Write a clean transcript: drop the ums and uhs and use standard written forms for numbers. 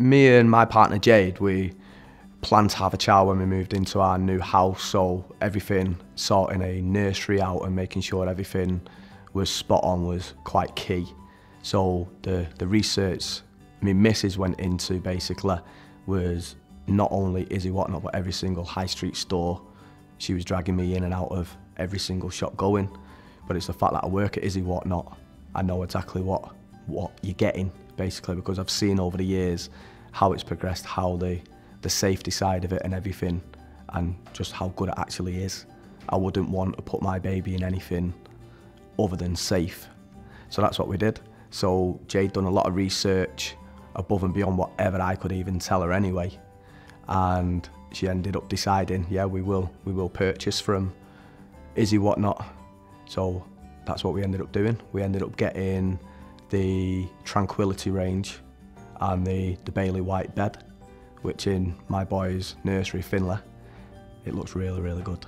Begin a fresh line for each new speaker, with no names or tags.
Me and my partner Jade, we planned to have a child when we moved into our new house, so everything, sorting a nursery out and making sure everything was spot on was quite key. So the research my missus went into basically was not only Izzy Whatnot, but every single high street store. She was dragging me in and out of every single shop going. But it's the fact that I work at Izzy Whatnot, I know exactly what you're getting, basically, because I've seen over the years how it's progressed, how the safety side of it and everything, and just how good it actually is. I wouldn't want to put my baby in anything other than safe. So that's what we did. So Jade done a lot of research above and beyond whatever I could even tell her anyway. And she ended up deciding, yeah, we will purchase from Izzy Whatnot. So that's what we ended up doing. We ended up getting the Tranquility range and the Bailey White bed, which in my boy's nursery, Finlay, it looks really, really good.